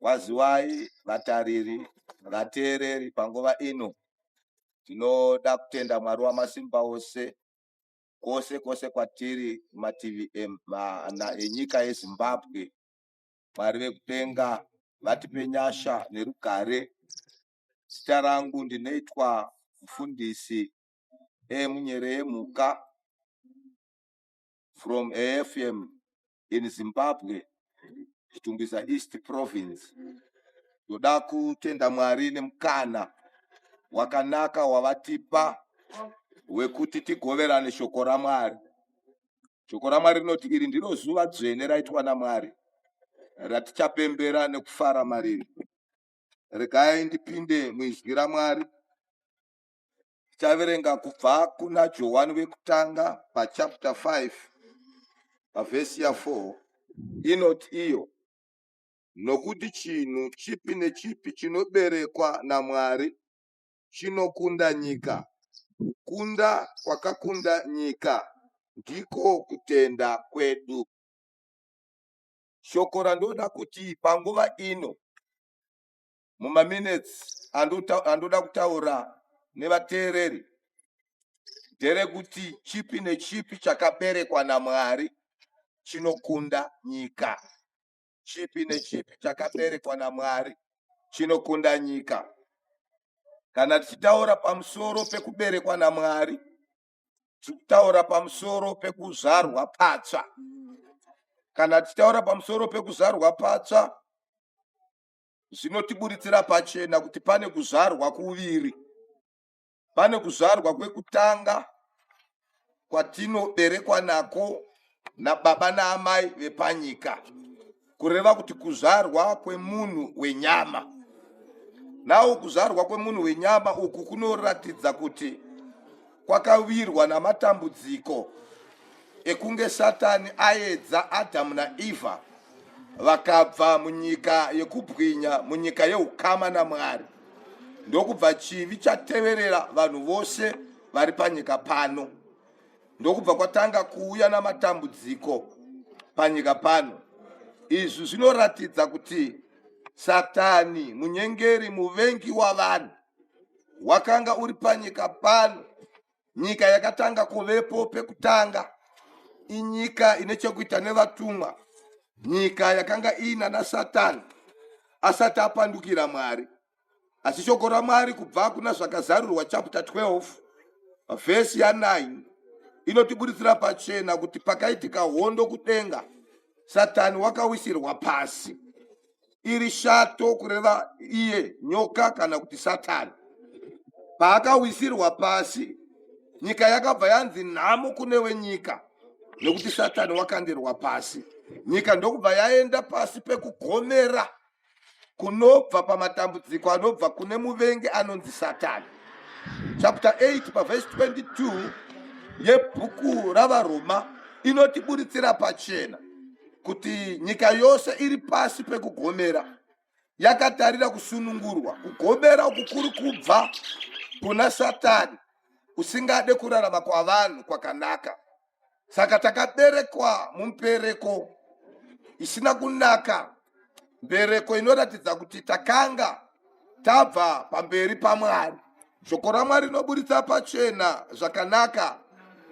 Waziwai, vatariri, vateereri panguva ino. Tinoda kutenda Mwari wamasimba ose, kose kwatiri mativi enyika yeZimbabwe. Mwari vekutenga vatipe nyasha nerugare. Zita rangu ndinoitwa mufundisi Munyere Yemhuka from AFM in Zimbabwe, Chitumbisa East Province. Toda kutenda Mwari nemukana wakanaka wavatipa wekuti tigoverane shoko raMwari. Shoko raMwari rinoti iri ndiro zuva dzvene raitwa naMwari, ratichapembera nekufara mariri. Regai ndipinde muizwi raMwari. Tichaverenga kubva kuna Johani wekutanga pachapter 5 pavhesi ya 4. Inoti iyo, nokuti chinhu chipi nechipi chinoberekwa naMwari chinokunda nyika. Kunda kwakakunda nyika ndiko kutenda kwedu. Shoko randoda kuti panguva ino mumaminutes andoda kutaura nevateereri nderekuti chipi nechipi chakaberekwa naMwari chinokunda nyika. Chipi nechipi chakaberekwa naMwari chinokunda nyika. Kana tichitaura pamusoro pekuberekwa naMwari, tichitaura pamusoro pekuzarwa patsva. Kana tichitaura pamusoro pekuzarwa patsva, zvinotiburitsira pachena kuti pane kuzarwa kuviri. Pane kuzarwa kwekutanga kwatinoberekwa nako nababa naamai vepanyika, kureva kuti kuzarwa kwemunhu wenyama. Nawo kuzarwa kwemunhu wenyama uku kunoratidza kuti kwakawirwa namatambudziko ekunge Satani aedza Adhamu naEvha vakabva munyika yekubwinya, munyika yeukama naMwari. Ndokubva chivi chateverera vanhu vose vari panyika pano. Ndokubva kwatanga kuuya namatambudziko panyika pano. Izvi zvinoratidza kuti Satani, munyengeri, muvengi wavanhu, wakanga uri panyika pano. Nyika yakatanga kuvepo pekutanga inyika ine chekuita nevatumwa. Nyika yakanga ina naSatani asati apandukira Mwari. Asi shoko raMwari kubva kuna zvakazarirwa chapter 12 vhesi ya 9 inotiburitsira pachena kuti pakaitika hondo kudenga, Satani wakawisirwa pasi. Iri shato kureva iye nyoka kana kuti Satani. Paakawisirwa pasi, nyika yakabva yanzi nhamo kune wenyika, nekuti Satani wakanderwa pasi. Nyika ndokubva yaenda pasi pekugomera kunobva pamatambudziko anobva kune muvengi anonzi Satani. Chapter 8 pavhesi 22 yebhuku ravaRoma inotiburitsira pachena kuti nyika yose iri pasi pekugomera yakatarira kusunungurwa. Kugomera uku kuri kubva kuna Satani usingade kurarama kwavanhu kwakanaka. Saka takaberekwa mumbereko isina kunaka, mbereko inoratidza kuti takanga tabva pamberi paMwari. Shoko raMwari rinoburitsa pachena zvakanaka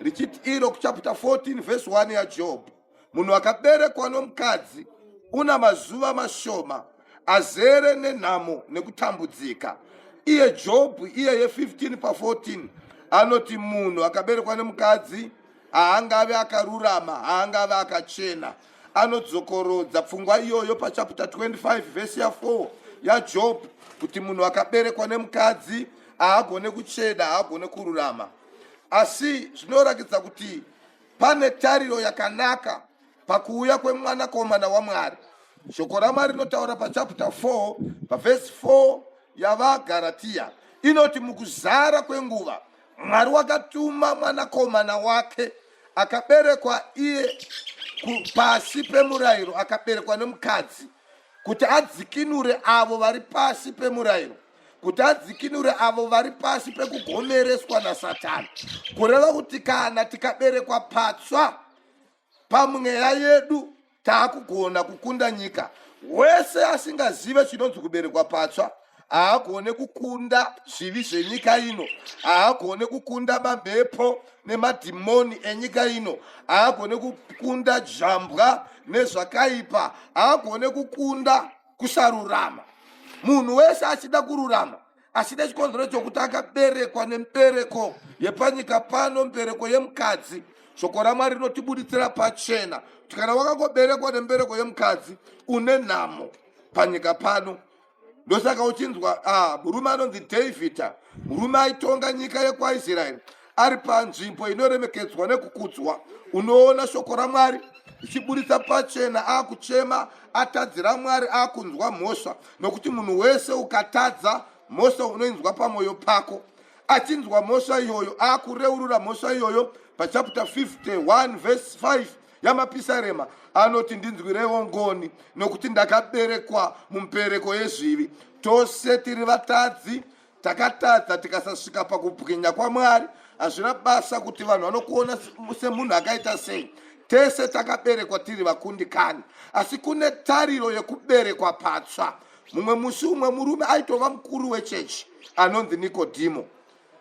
richiti iro kuchapter 14 vhesi 1 ya Job, munhu akaberekwa nomukadzi una mazuva mashoma azere nenhamo nekutambudzika. Iye Job, iye ye15 pa14 anoti munhu akaberekwa nemukadzi haangave akarurama, haangave akachena. Anodzokorodza pfungwa iyoyo pachapter 25 vhesi ya 4 ya Job kuti munhu akaberekwa nemukadzi haagone kuchena, haagone kururama. Asi zvinoratidza kuti pane tariro yakanaka pakuuya kwemwanakomana waMwari. Shoko raMwari rinotaura pachapter 4 pavhesi 4 yavaGaratia inoti mukuzara kwenguva Mwari wakatuma mwanakomana wake akaberekwa iye pasi pemurayiro, akaberekwa nemukadzi kuti adzikinure avo vari pasi pemurayiro, kuti adzikinure avo vari pasi pekugomereswa naSatani. Kureva kuti kana tikaberekwa patsva pamweya yedu taakugona kukunda nyika, wese asingazive chinonzi kuberekwa patsva haagone kukunda zvivi zvenyika ino, haagone kukunda mamhepo nemadhimoni enyika ino, haagone kukunda jambwa nezvakaipa, haagone kukunda kusarurama. Munhu wese achida kururama, achida chikonzero chokuti akaberekwa nembereko yepanyika pano, mbereko yemukadzi, shoko raMwari rinotibuditsira pachena kuti kana wakangoberekwa nembereko yemukadzi une nhamo panyika pano. Ndosaka uchinzwa murume anonzi Dhavhidha, murume aitonga nyika yekwaIsraeri, ari panzvimbo inoremekedzwa nekukudzwa. Unoona shoko raMwari richibuditsa pachena, akuchema atadzira Mwari, akunzwa mhosva, nokuti munhu wese ukatadza mhosva unoinzwa pamwoyo pako. Achinzwa mhosva iyoyo, akureurura mhosva iyoyo pachapter 51 verse 5 yamapisarema, anoti ndinzwirewo ngoni nokuti ndakaberekwa mumbereko yezvivi. Tose tiri vatadzi, takatadza tikasasvika pakubwinya kwaMwari. Hazvina basa kuti vanhu vanokuona semunhu akaita sei, tese takaberekwa tiri vakundikani, asi kune tariro yekuberekwa patsva. Mumwe musi umwe murume aitova mukuru wechechi anonzi Nikodhimo.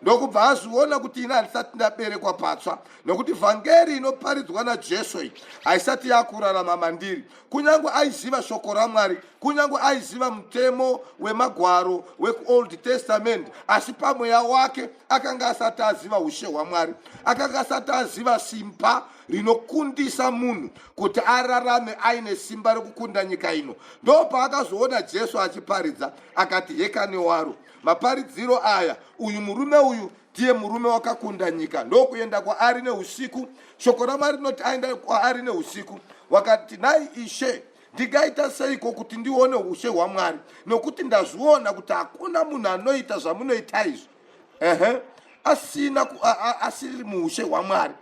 Ndokubva azviona kuti ina handisati ndaberekwa patsva, nokuti vhangeri inoparidzwa naJesu iyi haisati yakurarama mandiri. Kunyange aiziva shoko raMwari, kunyange aiziva mutemo wemagwaro wekuOld Testament, asi pamweya wake akanga asati aziva ushe hwaMwari, akanga asati aziva simba rinokundisa munhu kuti ararame aine simba rekukunda nyika ino. Ndo paakazoona Jesu achiparidza akati, hekani waro, maparidziro aya, uyu murume uyu ndiye murume wakakunda nyika. Ndokuenda kwaari neusiku, shoko raMwari rinoti aenda kwaari neusiku, wakati, nhai Ishe, ndingaita seiko kuti ndione ushe hwaMwari, nokuti ndazviona kuti hakuna munhu anoita zvamunoita izvi asiri muushe hwaMwari.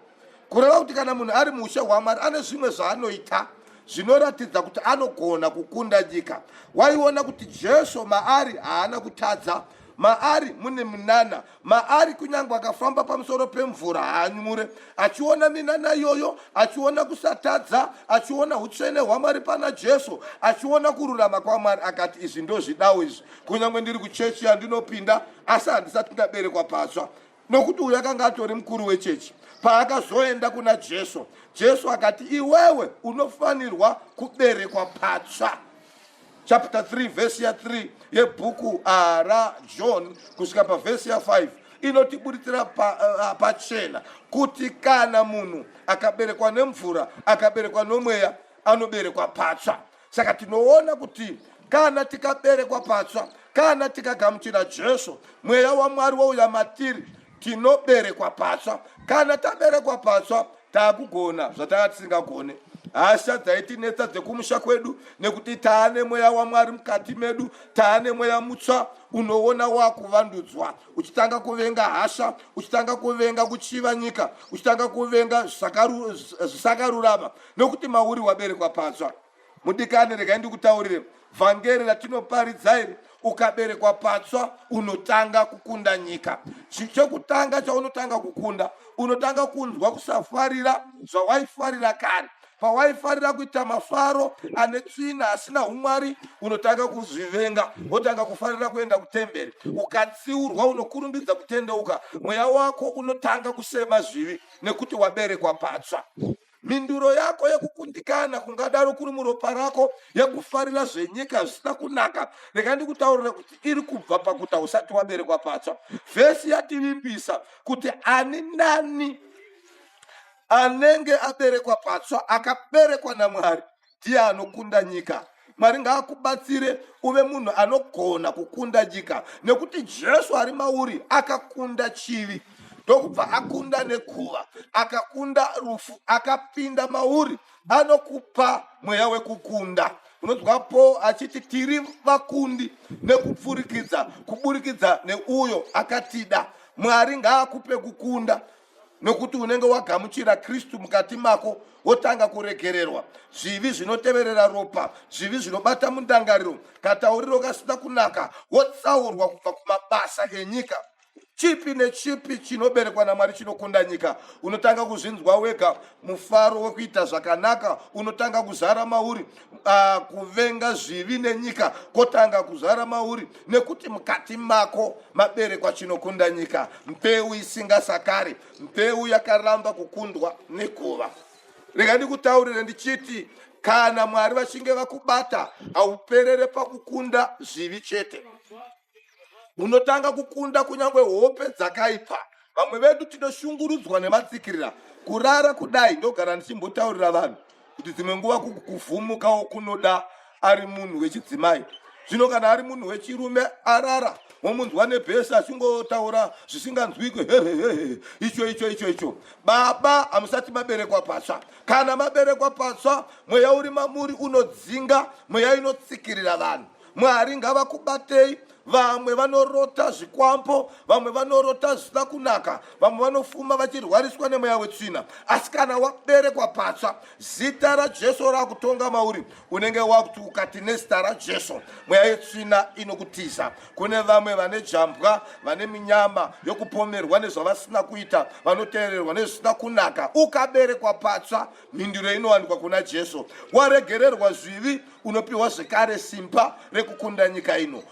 Kureva kuti kana munhu ari muushe hwaMwari ane zvimwe zvaanoita zvinoratidza kuti anogona kukunda nyika. Waiona kuti Jesu maari haana kutadza, maari mune minana, maari kunyange akafamba pamusoro pemvura haanyure, achiona minana iyoyo, achiona kusatadza, achiona utsvene hwaMwari pana Jesu, achiona kururama kwaMwari, akati izvi ndozvidawo izvi, kunyange ndiri kuchechi yandinopinda asi handisati ndaberekwa patsva. Nokuti uyu akanga atori mukuru wechechi. Paakazoenda kuna Jesu, Jesu akati, iwewe unofanirwa kuberekwa patsva. Chapter 3 verse ya 3 yebhuku raJohn kusvika pavhesi ya 5 inotibuditsira pachena kuti kana munhu akaberekwa nemvura, akaberekwa nomweya, anoberekwa patsva. Saka tinoona kuti kana tikaberekwa patsva, kana tikagamuchira Jesu, mweya waMwari wauya matiri, tinoberekwa patsva. Kana taberekwa patsva, taakugona zvatanga tisingagone. Hasha dzaitinetsa dzekumusha kwedu, nekuti taane mweya waMwari mukati medu, taane mweya mutsva unoona wakuvandudzwa, uchitanga kuvenga hasha, uchitanga kuvenga kuchiva nyika, uchitanga kuvenga zvisakarurama, nokuti mauri waberekwa patsva. Mudikani, regai ndikutaurire, vhangeri ratinoparidza iri, ukaberekwa patsva unotanga kukunda nyika. Chokutanga chaunotanga kukunda, unotanga kunzwa kusafarira zvawaifarira kare. Pawaifarira kuita mafaro ane tsvina asina umwari, unotanga kuzvivenga, wotanga kufarira kuenda kutemberi. Ukatsiurwa unokurumbidza kutendeuka, mweya wako unotanga kusema zvivi nekuti waberekwa patsva. Minduro yako yekukundikana kungadaro kuri muropa rako, yekufarira zvenyika zvisina kunaka, rega ndikutaurira kuti iri kubva pakuti usati waberekwa patsva. Vhesi yativimbisa kuti ani nani anenge aberekwa patsva, akaberekwa naMwari, ndiye anokunda nyika. Mwari ngaakubatsire uve munhu anogona kukunda nyika, nekuti Jesu ari mauri akakunda chivi, ndokubva akunda nekuva, akakunda rufu, akapinda mauri, anokupa mweya wekukunda. Unonzwapo achiti tiri vakundi nekupfurikidza, kuburikidza neuyo akatida. Mwari ngaakupe kukunda, nokuti unenge wagamuchira Kristu mukati mako, wotanga kuregererwa zvivi zvinoteverera ropa, zvivi zvinobata mundangariro, katauriro kasina kunaka, wotsaurwa kubva kumabasa enyika. chipi nechipi chinoberekwa naMwari chinokunda nyika. Unotanga kuzvinzwa wega mufaro wekuita zvakanaka, unotanga kuzara mauri kuvenga zvivi nenyika kotanga kuzara mauri, nekuti mukati mako maberekwa chinokunda nyika, mbeu isingasakari, mbeu yakaramba kukundwa nekuva. Rega ndikutaurire ndichiti kana Mwari vachinge vakubata hauperere pakukunda zvivi chete, unotanga kukunda kunyangwe hope dzakaipa. Vamwe vedu tinoshungurudzwa nematsikirira. Kurara kudai ndogara ndichimbotaurira vanhu kuti dzimwe nguva kuvhumukawo kunoda ari munhu wechidzimai. Zvino kana ari munhu wechirume arara womunzwa nebhesi achingotaura zvisinganzwikwe, icho. Baba, hamusati maberekwa patsva. Kana maberekwa patsva, mweya uri mamuri unodzinga, mweya inotsikirira vanhu. Mwari ngavakubatei. Vamwe vanorota zvikwambo, vamwe vanorota zvisina kunaka, vamwe vanofuma vachirwariswa nemweya wetsvina. Asi kana waberekwa patsva, zita raJesu rakutonga mauri, unenge wakuti ukati nezita raJesu mweya yetsvina inokutiza. Kune vamwe vane jambwa, vane minyama yokupomerwa nezvavasina kuita, vanoteererwa nezvisina kunaka. Ukaberekwa patsva, mhinduro inowanikwa kuna Jesu. Waregererwa zvivi, unopiwa zvekare simba rekukunda nyika ino.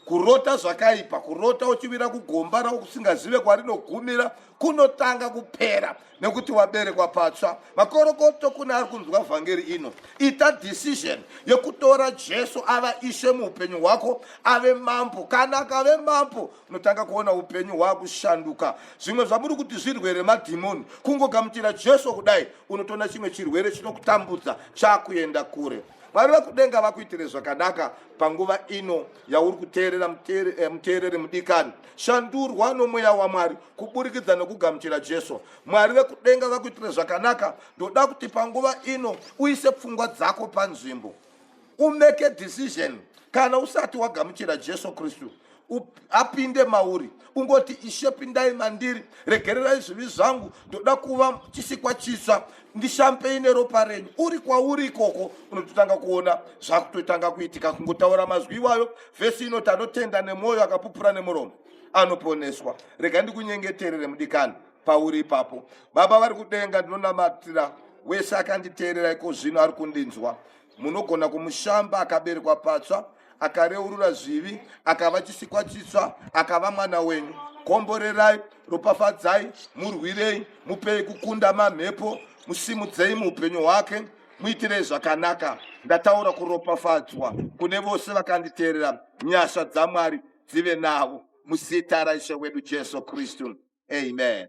Kurota zvakaipa, kurota uchivira kugomba rausingazive kwarinogumira, kunotanga kupera nekuti waberekwa patsva. Makorokoto kuna ari kunzwa vhangeri ino, ita decision yekutora Jesu ava ishe muupenyu hwako, ave mambo. Kana akave mambo, unotanga kuona upenyu hwakushanduka. Zvimwe zvamuri kuti zvirwere madhimoni, kungogamuchira Jesu kudai, unotoona chimwe chirwere chinokutambudza chakuenda kure. Mwari vakudenga vakuitire zvakanaka panguva ino yauri kuteerera muteereri mudikani. Shandurwa nomweya waMwari kuburikidza nokugamuchira Jesu. Mwari vekudenga vakuitire zvakanaka. Ndoda kuti panguva ino uise pfungwa dzako panzvimbo, umeke decision. Kana usati wagamuchira Jesu Kristu, apinde mauri, ungoti Ishe pindai mandiri, regererai zvivi zvangu, ndoda kuva chisikwa chitsva, ndishambei neropa renyu. Uri kwauri ikoko unototanga kuona zvakutotanga kuitika. Kungotaura mazwi iwayo, vhesi inoti anotenda nemwoyo akapupura nemuromo anoponeswa. Rega ndikunyengeterere mudikani pauri ipapo. Baba vari kudenga, ndinonamatira wese akanditeerera iko zvino ari kundinzwa. Munogona kumushamba akaberekwa patsva, akareurura zvivi, akava chisikwa chitsva, akava mwana wenyu. Komborerai, ropafadzai, murwirei, mupei kukunda mamhepo, musimudzei muupenyu hwake, muitirei zvakanaka. Ndataura kuropafadzwa kune vose vakanditeerera. Nyasha dzaMwari dzive navo muzita raIshe wedu Jesu Kristu. Amen.